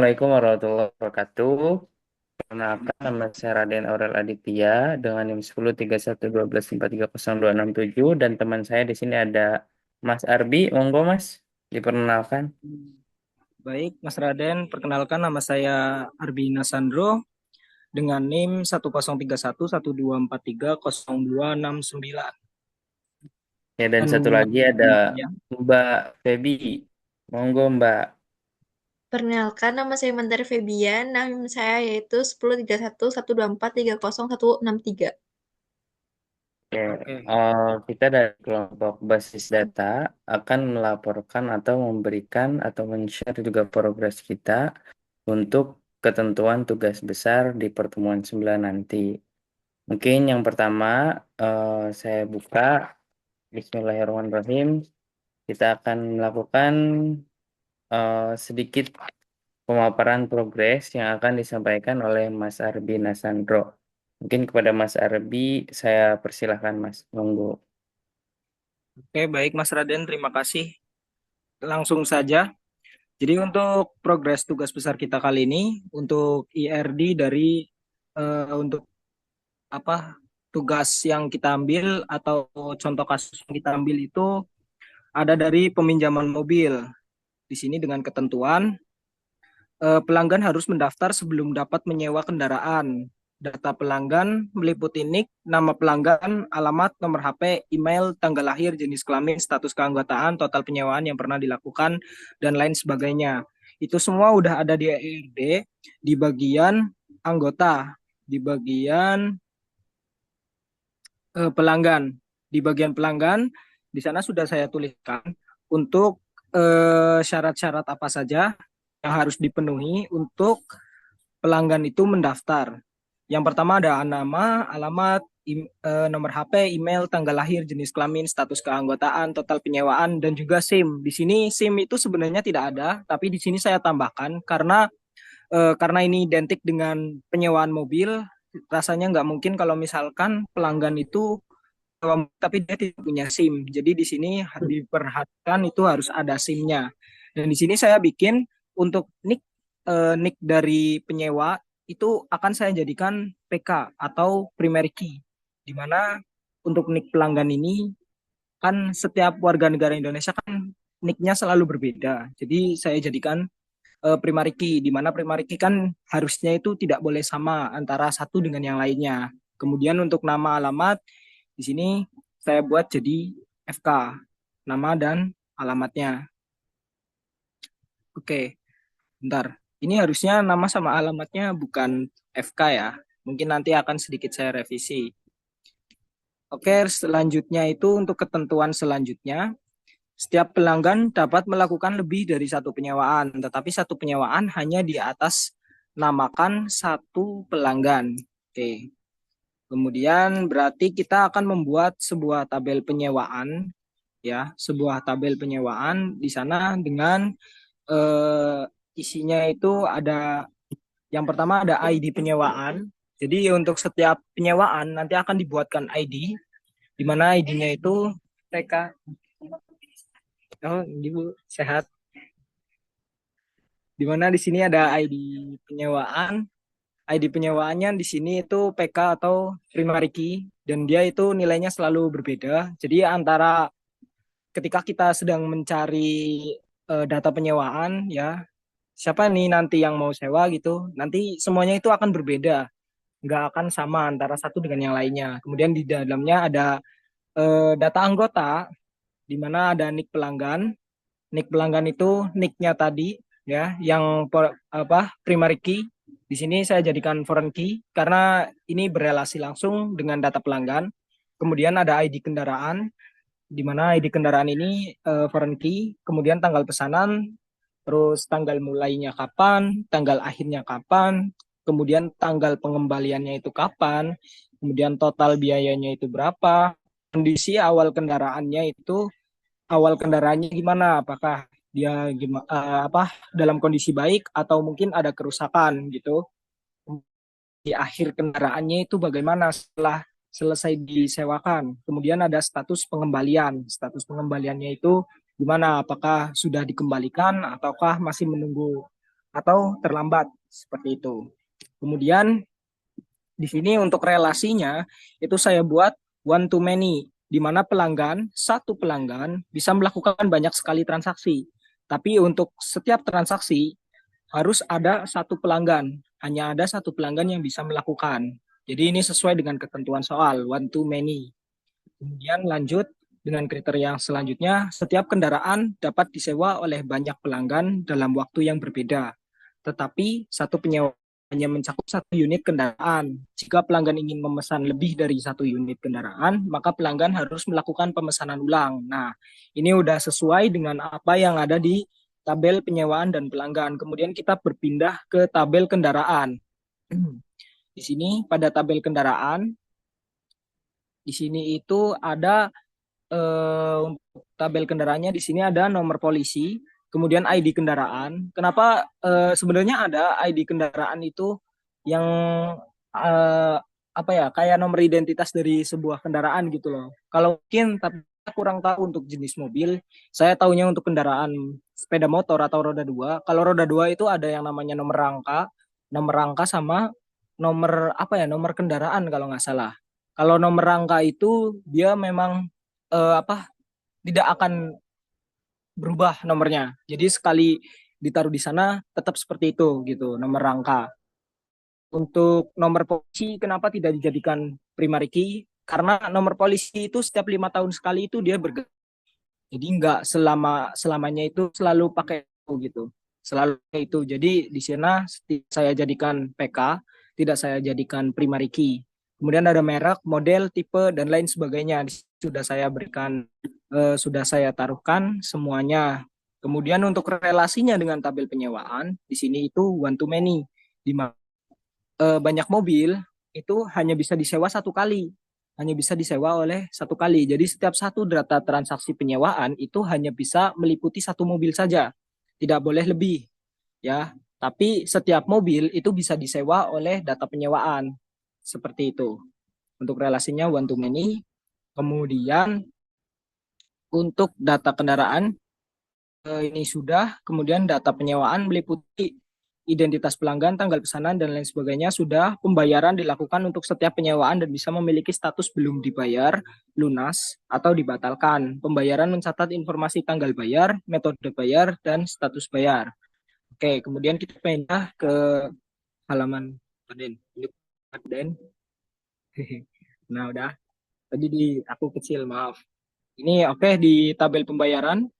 Assalamualaikum warahmatullahi wabarakatuh. Perkenalkan, nama saya Raden Aurel Aditya dengan NIM 103112143027 dan teman saya di sini ada Mas Arbi. Monggo Mas, diperkenalkan. Baik, Mas Raden, perkenalkan nama saya Arbina Sandro dengan NIM 103112430269. Ya, dan Dan satu lagi ada ya, Mbak Feby. Monggo Mbak. Perkenalkan, nama saya Mandar Febian. NIM saya yaitu 103112430163. Oke, oke. kita dari kelompok basis data akan melaporkan atau memberikan atau men-share juga progres kita untuk ketentuan tugas besar di pertemuan 9 nanti. Mungkin yang pertama saya buka. Bismillahirrahmanirrahim. Kita akan melakukan sedikit pemaparan progres yang akan disampaikan oleh Mas Arbi Nasandro. Mungkin kepada Mas Arbi saya persilahkan Mas. Monggo. Oke, baik Mas Raden, terima kasih. Langsung saja. Jadi untuk progres tugas besar kita kali ini, untuk IRD dari untuk apa tugas yang kita ambil atau contoh kasus yang kita ambil itu ada dari peminjaman mobil. Di sini dengan ketentuan pelanggan harus mendaftar sebelum dapat menyewa kendaraan. Data pelanggan meliputi NIK, nama pelanggan, alamat, nomor HP, email, tanggal lahir, jenis kelamin, status keanggotaan, total penyewaan yang pernah dilakukan, dan lain sebagainya. Itu semua udah ada di ERD di bagian anggota, di bagian pelanggan. Di bagian pelanggan, di sana sudah saya tuliskan untuk syarat-syarat apa saja yang harus dipenuhi untuk pelanggan itu mendaftar. Yang pertama ada nama, alamat, nomor HP, email, tanggal lahir, jenis kelamin, status keanggotaan, total penyewaan, dan juga SIM. Di sini SIM itu sebenarnya tidak ada, tapi di sini saya tambahkan karena ini identik dengan penyewaan mobil. Rasanya nggak mungkin kalau misalkan pelanggan itu tapi dia tidak punya SIM. Jadi di sini diperhatikan itu harus ada SIM-nya. Dan di sini saya bikin untuk nick dari penyewa itu akan saya jadikan PK atau primary key. Di mana untuk nick pelanggan ini kan setiap warga negara Indonesia kan nicknya selalu berbeda. Jadi saya jadikan primary key, di mana primary key kan harusnya itu tidak boleh sama antara satu dengan yang lainnya. Kemudian untuk nama alamat di sini saya buat jadi FK, nama dan alamatnya. Oke, bentar. Ini harusnya nama sama alamatnya bukan FK ya. Mungkin nanti akan sedikit saya revisi. Oke, selanjutnya itu untuk ketentuan selanjutnya. Setiap pelanggan dapat melakukan lebih dari satu penyewaan, tetapi satu penyewaan hanya di atas namakan satu pelanggan. Oke. Kemudian berarti kita akan membuat sebuah tabel penyewaan, ya, sebuah tabel penyewaan di sana dengan eh, isinya itu ada yang pertama ada ID penyewaan. Jadi untuk setiap penyewaan nanti akan dibuatkan ID, di mana ID-nya itu TK. Oh, Ibu sehat. Di mana di sini ada ID penyewaan. ID penyewaannya di sini itu PK atau primary key dan dia itu nilainya selalu berbeda. Jadi antara ketika kita sedang mencari data penyewaan ya, siapa nih nanti yang mau sewa gitu, nanti semuanya itu akan berbeda, nggak akan sama antara satu dengan yang lainnya. Kemudian di dalamnya ada data anggota, di mana ada nick pelanggan. Nick pelanggan itu nicknya tadi ya, yang primary key. Di sini saya jadikan foreign key karena ini berelasi langsung dengan data pelanggan. Kemudian ada ID kendaraan, di mana ID kendaraan ini foreign key. Kemudian tanggal pesanan, terus tanggal mulainya kapan, tanggal akhirnya kapan, kemudian tanggal pengembaliannya itu kapan, kemudian total biayanya itu berapa, kondisi awal kendaraannya gimana, apakah dia dalam kondisi baik atau mungkin ada kerusakan gitu. Di akhir kendaraannya itu bagaimana setelah selesai disewakan. Kemudian ada status pengembalian. Status pengembaliannya itu gimana? Apakah sudah dikembalikan ataukah masih menunggu atau terlambat seperti itu. Kemudian di sini untuk relasinya itu saya buat one to many, di mana satu pelanggan bisa melakukan banyak sekali transaksi. Tapi untuk setiap transaksi harus ada satu pelanggan, hanya ada satu pelanggan yang bisa melakukan. Jadi ini sesuai dengan ketentuan soal one to many. Kemudian lanjut dengan kriteria yang selanjutnya, setiap kendaraan dapat disewa oleh banyak pelanggan dalam waktu yang berbeda. Tetapi satu penyewa hanya mencakup satu unit kendaraan. Jika pelanggan ingin memesan lebih dari satu unit kendaraan, maka pelanggan harus melakukan pemesanan ulang. Nah, ini udah sesuai dengan apa yang ada di tabel penyewaan dan pelanggan. Kemudian kita berpindah ke tabel kendaraan. Di sini pada tabel kendaraan, di sini itu ada untuk tabel kendaraannya di sini ada nomor polisi, kemudian ID kendaraan. Kenapa sebenarnya ada ID kendaraan itu yang eh, apa ya kayak nomor identitas dari sebuah kendaraan gitu loh. Kalau mungkin tapi saya kurang tahu untuk jenis mobil. Saya tahunya untuk kendaraan sepeda motor atau roda dua. Kalau roda dua itu ada yang namanya nomor rangka sama nomor apa ya nomor kendaraan kalau nggak salah. Kalau nomor rangka itu dia memang apa tidak akan berubah nomornya. Jadi sekali ditaruh di sana tetap seperti itu gitu nomor rangka. Untuk nomor polisi kenapa tidak dijadikan primary key? Karena nomor polisi itu setiap 5 tahun sekali itu dia berganti. Jadi nggak selamanya itu selalu pakai itu gitu. Selalu itu. Jadi di sana saya jadikan PK, tidak saya jadikan primary key. Kemudian ada merek, model, tipe dan lain sebagainya. Sudah saya berikan, sudah saya taruhkan semuanya. Kemudian untuk relasinya dengan tabel penyewaan, di sini itu one to many. Di mana banyak mobil itu hanya bisa disewa satu kali, hanya bisa disewa oleh satu kali. Jadi setiap satu data transaksi penyewaan itu hanya bisa meliputi satu mobil saja, tidak boleh lebih, ya. Tapi setiap mobil itu bisa disewa oleh data penyewaan, seperti itu. Untuk relasinya one to many. Kemudian untuk data kendaraan ini sudah, kemudian data penyewaan meliputi identitas pelanggan, tanggal pesanan, dan lain sebagainya. Sudah pembayaran dilakukan untuk setiap penyewaan dan bisa memiliki status belum dibayar, lunas, atau dibatalkan. Pembayaran mencatat informasi tanggal bayar, metode bayar, dan status bayar. Oke, kemudian kita pindah ke halaman Den. Den. Nah, udah. Tadi aku kecil, maaf. Ini oke di tabel pembayaran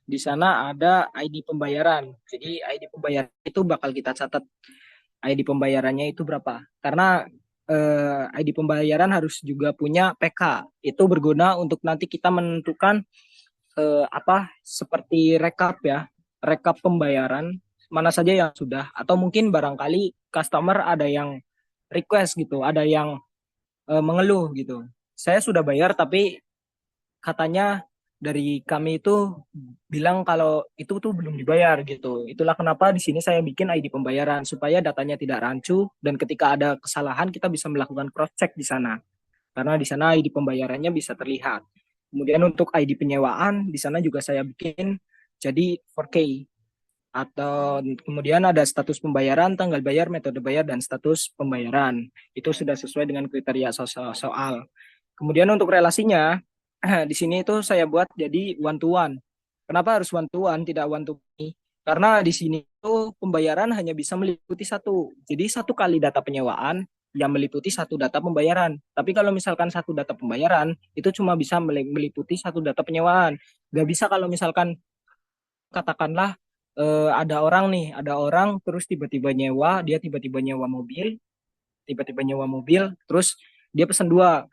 di sana ada ID pembayaran. Jadi ID pembayaran itu bakal kita catat ID pembayarannya itu berapa. Karena ID pembayaran harus juga punya PK. Itu berguna untuk nanti kita menentukan apa seperti rekap ya, rekap pembayaran mana saja yang sudah atau mungkin barangkali customer ada yang request gitu, ada yang mengeluh gitu. Saya sudah bayar tapi katanya dari kami itu bilang kalau itu tuh belum dibayar gitu. Itulah kenapa di sini saya bikin ID pembayaran supaya datanya tidak rancu dan ketika ada kesalahan kita bisa melakukan cross check di sana. Karena di sana ID pembayarannya bisa terlihat. Kemudian untuk ID penyewaan di sana juga saya bikin jadi 4K atau kemudian ada status pembayaran, tanggal bayar, metode bayar dan status pembayaran. Itu sudah sesuai dengan kriteria soal. Kemudian untuk relasinya di sini itu saya buat jadi one to one. Kenapa harus one to one, tidak one to many? Karena di sini itu pembayaran hanya bisa meliputi satu. Jadi satu kali data penyewaan yang meliputi satu data pembayaran. Tapi kalau misalkan satu data pembayaran, itu cuma bisa meliputi satu data penyewaan. Gak bisa kalau misalkan katakanlah ada orang terus tiba-tiba nyewa mobil, terus dia pesan dua,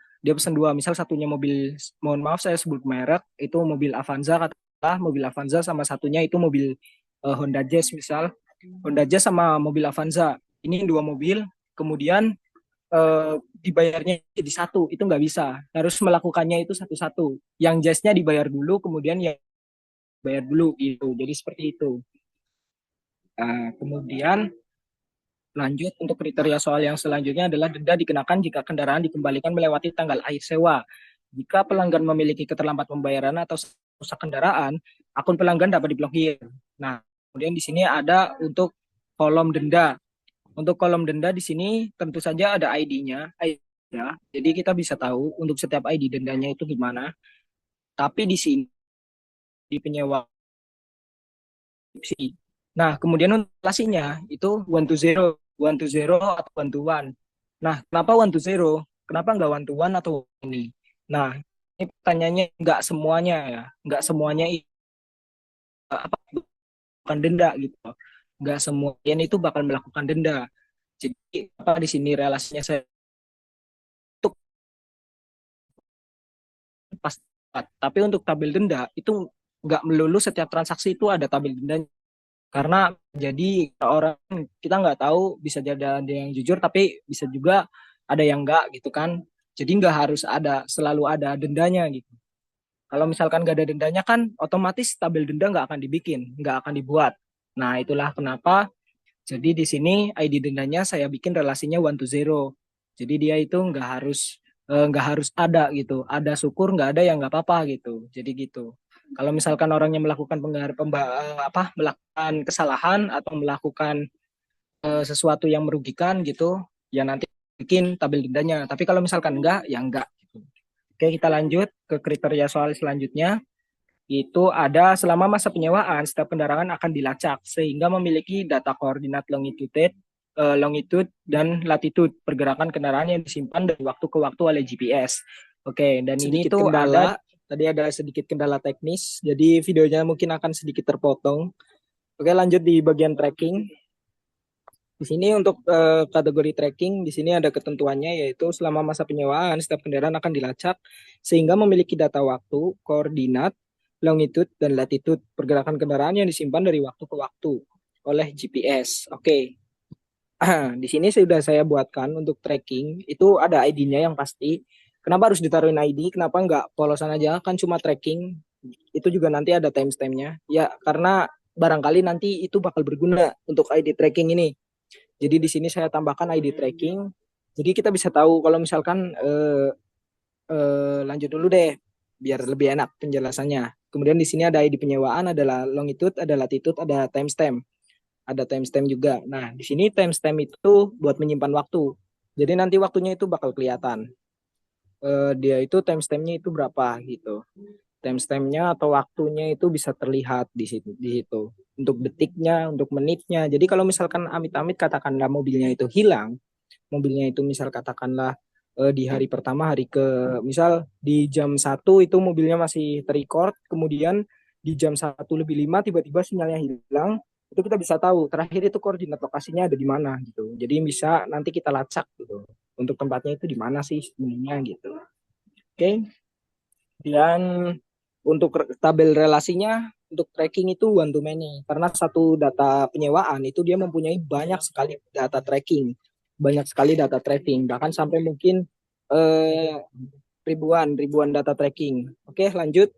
misal satunya mobil, mohon maaf saya sebut merek, itu mobil Avanza, katakanlah mobil Avanza sama satunya itu mobil Honda Jazz misal, Honda Jazz sama mobil Avanza, ini dua mobil, kemudian dibayarnya jadi satu, itu nggak bisa, harus melakukannya itu satu-satu, yang Jazznya dibayar dulu, kemudian yang bayar dulu gitu, jadi seperti itu. Kemudian lanjut untuk kriteria soal yang selanjutnya adalah denda dikenakan jika kendaraan dikembalikan melewati tanggal akhir sewa. Jika pelanggan memiliki keterlambat pembayaran atau rusak kendaraan, akun pelanggan dapat diblokir. Nah, kemudian di sini ada untuk kolom denda. Untuk kolom denda di sini tentu saja ada ID-nya. Ya. Jadi kita bisa tahu untuk setiap ID dendanya itu gimana. Tapi di sini di penyewa. Nah, kemudian untuk relasinya itu one to zero atau one to one. Nah, kenapa one to zero? Kenapa nggak one to one atau ini? Nah, ini pertanyaannya nggak semuanya ya, nggak semuanya apa bukan denda gitu. Nggak semua klien itu bakal melakukan denda. Jadi apa di sini relasinya saya untuk pas, tapi untuk tabel denda itu nggak melulu setiap transaksi itu ada tabel denda. Karena jadi orang kita nggak tahu bisa jadi ada yang jujur tapi bisa juga ada yang enggak gitu kan. Jadi nggak harus ada selalu ada dendanya gitu. Kalau misalkan nggak ada dendanya kan otomatis tabel denda nggak akan dibikin, nggak akan dibuat. Nah itulah kenapa. Jadi di sini ID dendanya saya bikin relasinya one to zero. Jadi dia itu nggak harus ada gitu. Ada syukur nggak ada yang nggak apa-apa gitu. Jadi gitu. Kalau misalkan orang yang melakukan melakukan kesalahan atau melakukan sesuatu yang merugikan gitu, ya nanti bikin tabel dendanya. Tapi kalau misalkan enggak, ya enggak. Gitu. Oke, kita lanjut ke kriteria soal selanjutnya. Itu ada selama masa penyewaan, setiap kendaraan akan dilacak sehingga memiliki data koordinat longitude dan latitude pergerakan kendaraan yang disimpan dari waktu ke waktu oleh GPS. Oke, dan ini Sedikit tuh kendala, ada tadi ada sedikit kendala teknis, jadi videonya mungkin akan sedikit terpotong. Oke, lanjut di bagian tracking. Di sini untuk kategori tracking, di sini ada ketentuannya yaitu selama masa penyewaan setiap kendaraan akan dilacak sehingga memiliki data waktu, koordinat, longitude, dan latitude pergerakan kendaraan yang disimpan dari waktu ke waktu oleh GPS. Oke. Di sini sudah saya buatkan untuk tracking, itu ada ID-nya yang pasti. Kenapa harus ditaruhin ID? Kenapa nggak polosan aja? Kan cuma tracking, itu juga nanti ada timestamp-nya. Ya, karena barangkali nanti itu bakal berguna untuk ID tracking ini. Jadi di sini saya tambahkan ID tracking. Jadi kita bisa tahu kalau misalkan lanjut dulu deh biar lebih enak penjelasannya. Kemudian di sini ada ID penyewaan, adalah longitude, ada latitude, ada timestamp. Ada timestamp juga. Nah, di sini timestamp itu buat menyimpan waktu. Jadi nanti waktunya itu bakal kelihatan. Dia itu timestampnya itu berapa gitu. Timestampnya atau waktunya itu bisa terlihat di situ. Untuk detiknya, untuk menitnya. Jadi kalau misalkan amit-amit katakanlah mobilnya itu hilang, mobilnya itu misal katakanlah di hari pertama misal di jam 1 itu mobilnya masih terrecord, kemudian di jam 1 lebih 5 tiba-tiba sinyalnya hilang, itu kita bisa tahu terakhir itu koordinat lokasinya ada di mana gitu. Jadi bisa nanti kita lacak gitu untuk tempatnya itu di mana sih sebenarnya gitu. Oke. Dan untuk tabel relasinya untuk tracking itu one to many karena satu data penyewaan itu dia mempunyai banyak sekali data tracking, banyak sekali data tracking, bahkan sampai mungkin eh, ribuan data tracking. Oke, lanjut.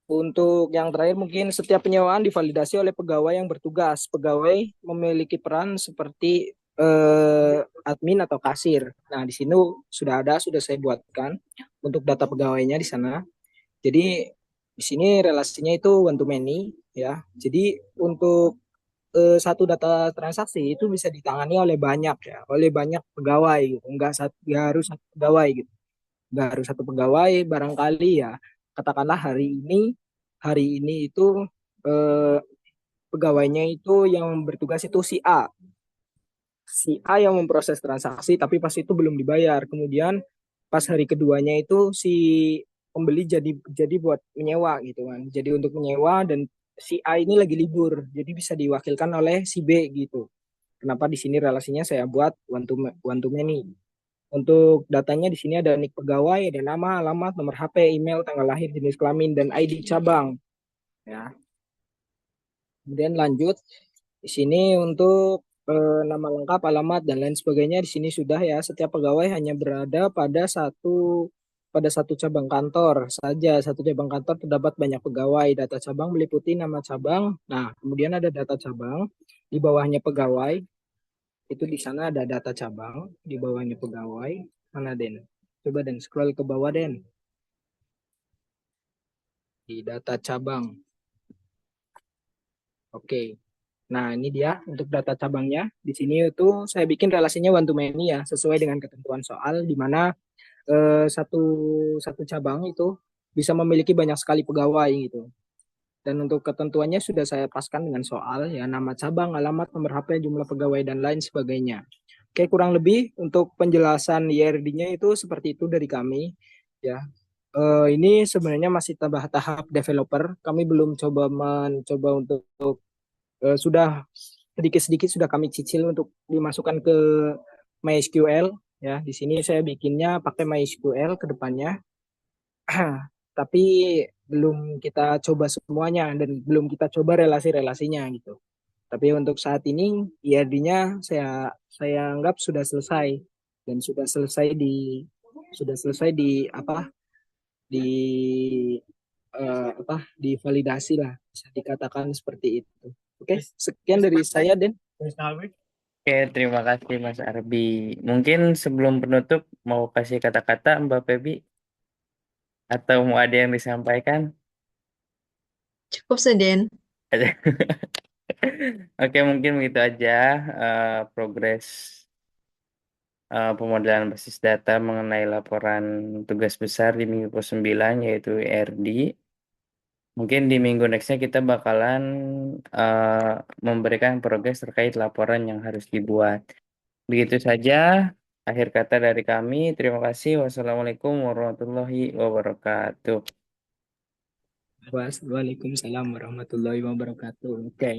Untuk yang terakhir mungkin setiap penyewaan divalidasi oleh pegawai yang bertugas. Pegawai memiliki peran seperti admin atau kasir. Nah, di sini sudah saya buatkan untuk data pegawainya di sana. Jadi di sini relasinya itu one to many ya. Jadi untuk satu data transaksi itu bisa ditangani oleh banyak ya, oleh banyak pegawai gitu. Nggak harus satu pegawai gitu. Nggak harus satu pegawai, barangkali ya katakanlah hari ini itu eh, pegawainya itu yang bertugas itu si A yang memproses transaksi tapi pas itu belum dibayar. Kemudian pas hari keduanya itu si pembeli jadi buat menyewa gitu kan. Jadi untuk menyewa dan si A ini lagi libur. Jadi bisa diwakilkan oleh si B gitu. Kenapa di sini relasinya saya buat one to many. Untuk datanya di sini ada nik pegawai, ada nama, alamat, nomor HP, email, tanggal lahir, jenis kelamin, dan ID cabang. Ya. Kemudian lanjut di sini untuk nama lengkap, alamat dan lain sebagainya di sini sudah ya. Setiap pegawai hanya berada pada satu cabang kantor saja. Satu cabang kantor terdapat banyak pegawai. Data cabang meliputi nama cabang. Nah, kemudian ada data cabang di bawahnya pegawai. Itu di sana ada data cabang di bawahnya pegawai. Mana Den? Coba Den scroll ke bawah Den. Di data cabang. Oke. Nah, ini dia untuk data cabangnya. Di sini itu saya bikin relasinya one to many ya, sesuai dengan ketentuan soal, di mana satu satu cabang itu bisa memiliki banyak sekali pegawai gitu. Dan untuk ketentuannya sudah saya paskan dengan soal ya, nama cabang, alamat, nomor HP, jumlah pegawai dan lain sebagainya. Oke, kurang lebih untuk penjelasan YRD-nya itu seperti itu dari kami ya. Ini sebenarnya masih tahap developer. Kami belum mencoba untuk sudah sedikit-sedikit sudah kami cicil untuk dimasukkan ke MySQL ya. Di sini saya bikinnya pakai MySQL ke depannya. Tapi belum kita coba semuanya dan belum kita coba relasi-relasinya gitu. Tapi untuk saat ini IRD-nya saya anggap sudah selesai dan sudah selesai di di divalidasi lah, bisa dikatakan seperti itu. Oke, sekian dari saya, Den. Oke, terima kasih Mas Arbi. Mungkin sebelum penutup mau kasih kata-kata Mbak Febi atau mau ada yang disampaikan? Cukup Seden. Oke, mungkin begitu aja progres pemodelan basis data mengenai laporan tugas besar di minggu ke-9 yaitu ERD. Mungkin di minggu nextnya kita bakalan memberikan progres terkait laporan yang harus dibuat. Begitu saja akhir kata dari kami. Terima kasih. Wassalamualaikum warahmatullahi wabarakatuh. Waalaikumsalam warahmatullahi wabarakatuh. Oke.